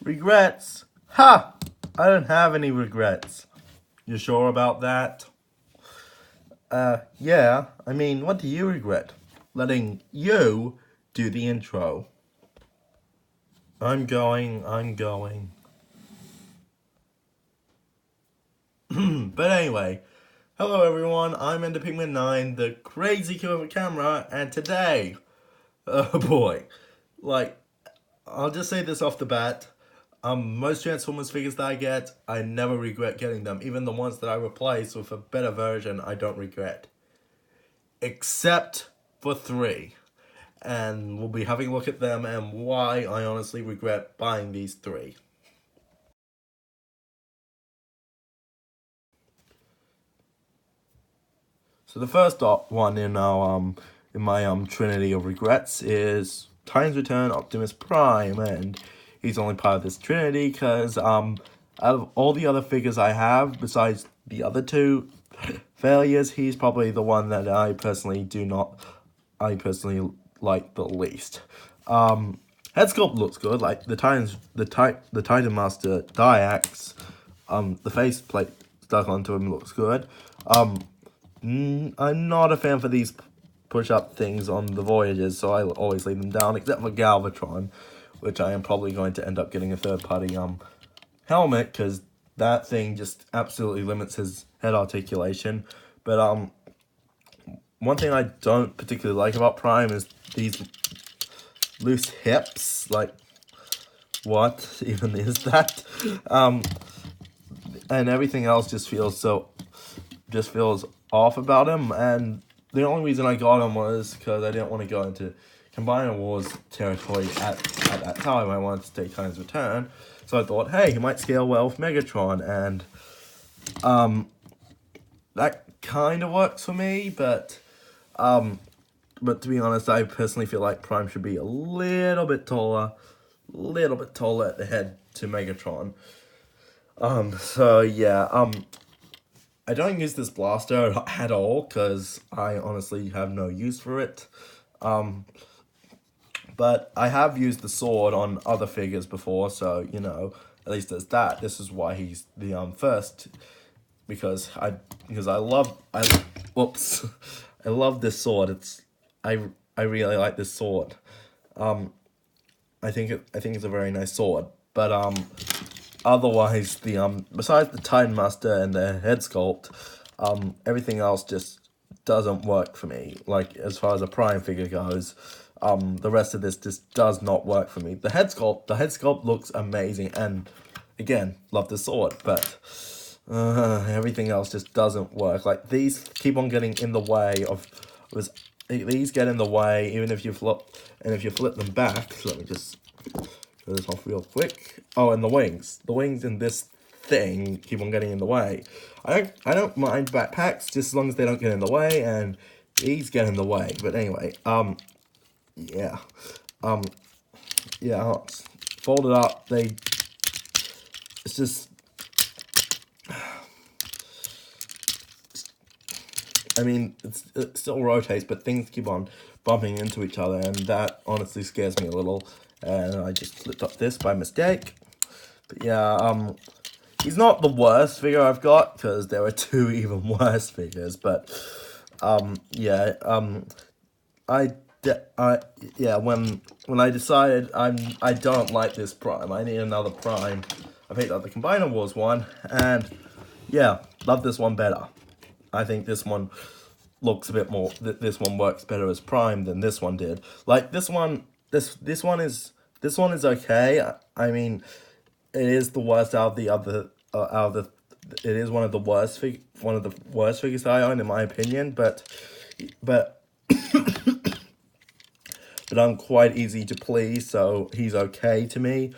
Regrets? Ha! I don't have any regrets. You sure about that? Yeah. I mean, what do you regret? Letting you do the intro. I'm going. But anyway, hello everyone, I'm Ender Pigman 9, the crazy kid with a camera, and today, oh boy, like, I'll just say this off the bat. Most Transformers figures that I get, I never regret getting them. Even the ones that I replace with a better version, I don't regret. Except for 3. And we'll be having a look at them and why I honestly regret buying these 3. So the first one in my Trinity of regrets is Titan's Return Optimus Prime, and he's only part of this Trinity because out of all the other figures I have, besides the other 2 failures, he's probably the one that I personally like the least. Head sculpt looks good, like the Titan Master Diax, the faceplate stuck onto him looks good. I'm not a fan for these push-up things on the Voyages, so I always leave them down, except for Galvatron, which I am probably going to end up getting a third-party helmet, because that thing just absolutely limits his head articulation. But one thing I don't particularly like about Prime is these loose hips. Like, what even is that? And everything else just feels off about him, and the only reason I got him was because I didn't want to go into Combiner Wars territory at that time. I wanted to take Titan's Return, so I thought, hey, he might scale well with Megatron, and that kind of works for me, but to be honest, I personally feel like Prime should be a little bit taller at the head to Megatron. So yeah, I don't use this blaster at all because I honestly have no use for it. But I have used the sword on other figures before, so you know, at least there's that. This is why he's the first, because I whoops, I love this sword. I really like this sword. I think it's a very nice sword, but otherwise, besides the Titan Master and the head sculpt, everything else just doesn't work for me. Like, as far as a Prime figure goes, the rest of this just does not work for me. The head sculpt looks amazing, and again, love the sword, but everything else just doesn't work. Like, these keep on getting in the way of these get in the way, even if you flip them back. So let me just show this off real quick. Oh, and the wings in this thing keep on getting in the way. I don't mind backpacks just as long as they don't get in the way, and these get in the way. But anyway, yeah, folded up. It's just. I mean, it still rotates, but things keep on bumping into each other, and that honestly scares me a little. And I just flipped up this by mistake. But yeah, he's not the worst figure I've got, because there are 2 even worse figures. But yeah, when I decided I don't like this Prime, I need another Prime, I picked up the Combiner Wars one, and yeah, love this one better. I think this one looks a bit more. This one works better as Prime than this one did. Like this one is okay. I mean, it is the worst out of the other. It is one of the worst figures that I own in my opinion. But I'm quite easy to please, so he's okay to me.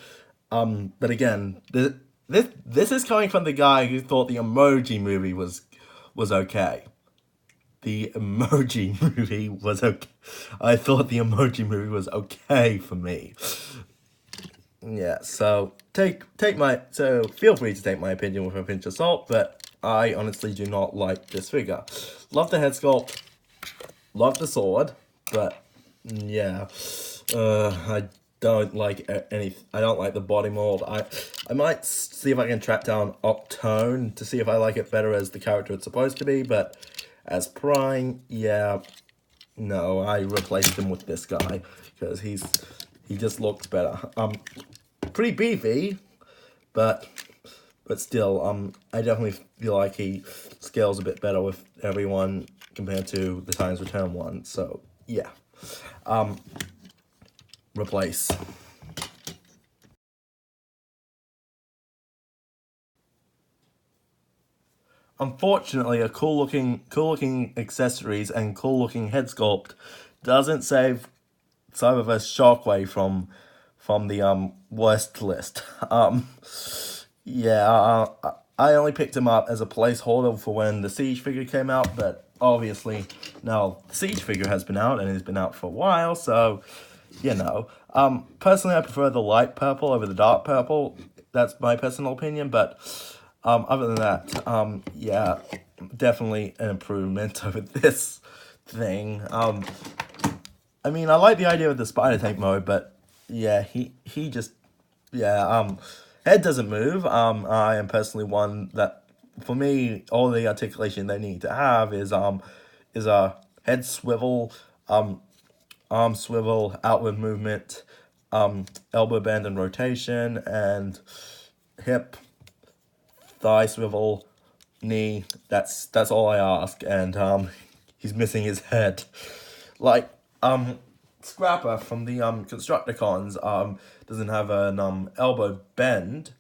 But again, this is coming from the guy who thought the Emoji Movie was okay. The Emoji Movie was okay. I thought the Emoji Movie was okay for me. Yeah, so feel free to take my opinion with a pinch of salt, but I honestly do not like this figure. Love the head sculpt, love the sword, but yeah, don't like any. I don't like the body mold. I might see if I can track down Octone to see if I like it better as the character it's supposed to be. But as Prying, yeah, no, I replaced him with this guy because he just looks better. Pretty beefy, but still, I definitely feel like he scales a bit better with everyone compared to the Times Return one. So yeah, replace. Unfortunately, a cool looking accessories and cool looking head sculpt doesn't save Cyberverse Shockwave from the worst list. Yeah, I only picked him up as a placeholder for when the Siege figure came out, but obviously now the Siege figure has been out and has been out for a while, so you know. Personally, I prefer the light purple over the dark purple. That's my personal opinion, but other than that, yeah, definitely an improvement over this thing. I mean, I like the idea of the spider tank mode, but yeah, he just yeah, head doesn't move. I am personally one that, for me, all the articulation they need to have is a head swivel, arm swivel, outward movement, elbow bend and rotation, and hip, thigh swivel, knee. That's all I ask, and he's missing his head. Like Scrapper from the Constructicons doesn't have an elbow bend.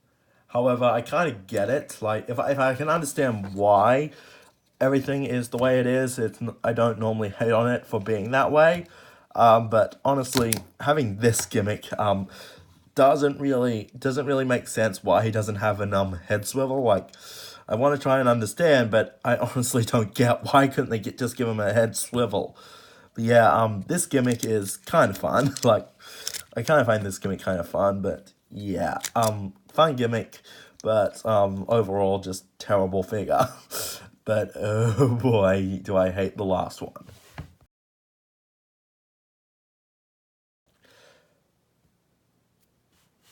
However, I kind of get it. Like if I can understand why everything is the way it is, I don't normally hate on it for being that way. But honestly, having this gimmick doesn't really make sense why he doesn't have an head swivel. Like, I want to try and understand, but I honestly don't get why couldn't they just give him a head swivel. But yeah, this gimmick is kind of fun. Like, I kind of find this gimmick kind of fun, but yeah, fun gimmick, but overall just terrible figure. But oh boy, do I hate the last one.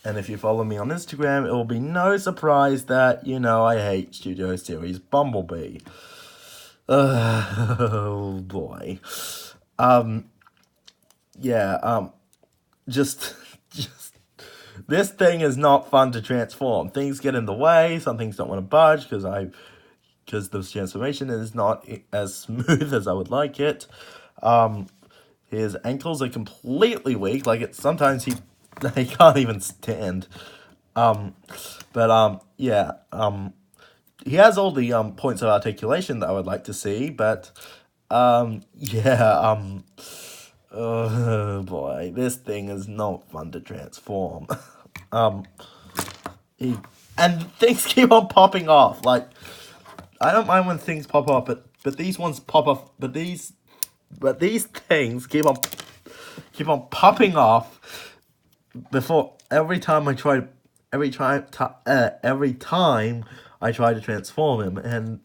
And if you follow me on Instagram, it will be no surprise that, I hate Studio Series Bumblebee. Oh boy. Yeah, just this thing is not fun to transform. Things get in the way, some things don't want to budge because this transformation is not as smooth as I would like it. His ankles are completely weak. Like, sometimes he can't even stand. But yeah. He has all the points of articulation that I would like to see, but yeah. Oh boy, this thing is not fun to transform. um, and things keep on popping off. Like, I don't mind when things pop off, but these ones pop off. But these things keep on popping off before every time every time I try to transform him. And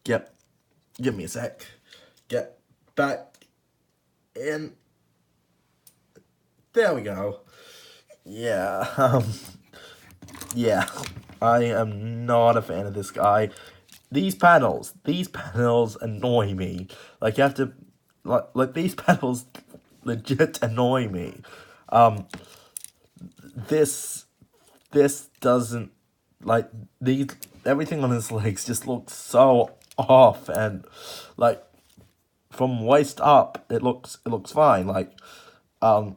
give me a sec, get back in. There we go. Yeah, yeah, I am not a fan of this guy. These panels annoy me. Like, you have to, like these panels legit annoy me. This this doesn't, like, these everything on his legs just looks so off, and like from waist up it looks fine. Like I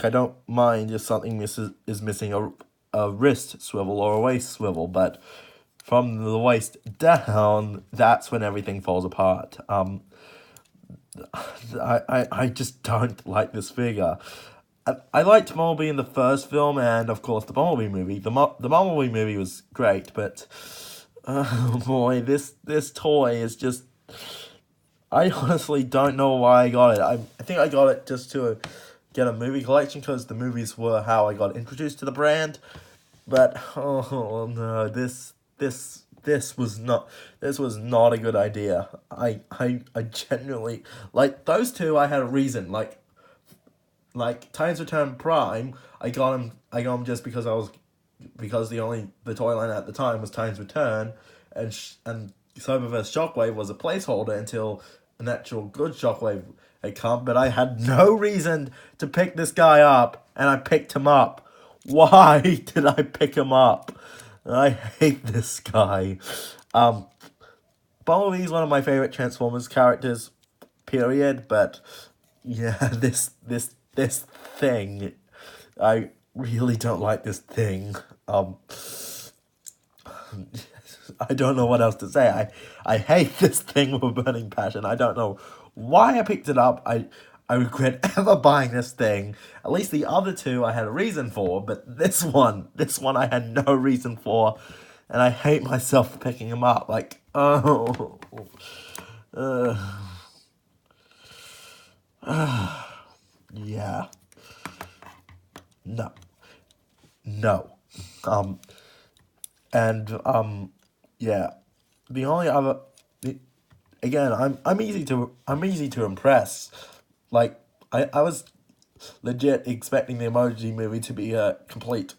don't mind if something is missing a wrist swivel or a waist swivel, but from the waist down, that's when everything falls apart. I just don't like this figure. I liked Bumblebee in the first film, and of course the Bumblebee movie. The Bumblebee movie was great, but oh boy, this toy is just. I honestly don't know why I got it. I think I got it just to get a movie collection because the movies were how I got introduced to the brand. But oh no, this was not a good idea. I genuinely, like, those two. I had a reason. Like, like Titan's Return Prime, I got him. I got him just because the toy line at the time was Titan's Return, and Cyberverse Shockwave was a placeholder until an actual good Shockwave had come. But I had no reason to pick this guy up, and I picked him up. Why did I pick him up? I hate this guy. Bumblebee is one of my favorite Transformers characters, period. But yeah, this thing, I really don't like this thing. I don't know what else to say. I hate this thing with a burning passion. I don't know why I picked it up. I regret ever buying this thing. At least the other two I had a reason for, but this one I had no reason for, and I hate myself for picking him up. Like, oh, yeah, no, no, and yeah, the only other, again, I'm easy to impress. Like, I was legit expecting the Emoji Movie to be a complete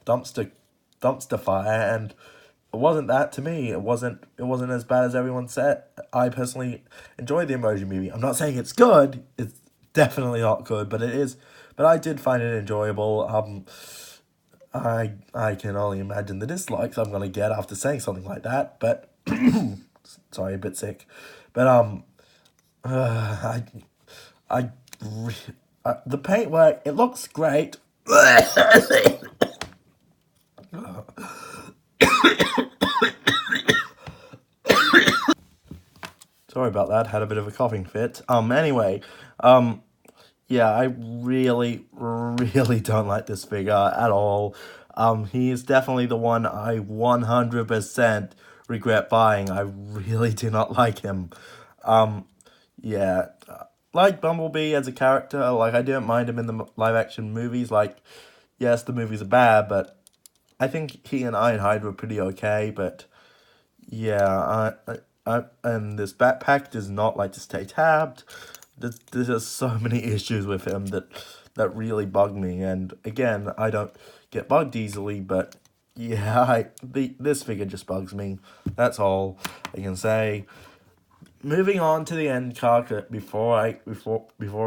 dumpster dumpster fire, and it wasn't that to me. It wasn't as bad as everyone said. I personally enjoyed the Emoji Movie. I'm not saying it's good. It's definitely not good, but it is. But I did find it enjoyable. I can only imagine the dislikes I'm gonna get after saying something like that. But sorry, a bit sick. But I, re- the paintwork, it looks great. Sorry about that. Had a bit of a coughing fit. Anyway, yeah, I really, really don't like this figure at all. He is definitely the one I 100% regret buying. I really do not like him. Yeah, like Bumblebee as a character, like I didn't mind him in the live action movies. Like, yes, the movies are bad, but I think he and Ironhide were pretty okay. But yeah, and this backpack does not like to stay tabbed. There's just so many issues with him that really bug me. And again, I don't get bugged easily, but yeah, this figure just bugs me. That's all I can say. Moving on to the end card before I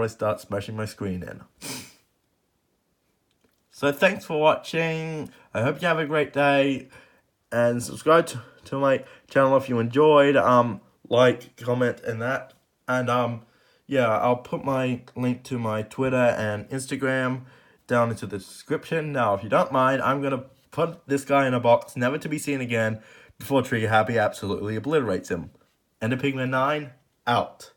start smashing my screen in. So thanks for watching. I hope you have a great day, and subscribe to my channel if you enjoyed. Like, comment, and that. And yeah, I'll put my link to my Twitter and Instagram down into the description. Now, if you don't mind, I'm gonna put this guy in a box, never to be seen again, before Trigger Happy absolutely obliterates him. Ender Pigman 9 out.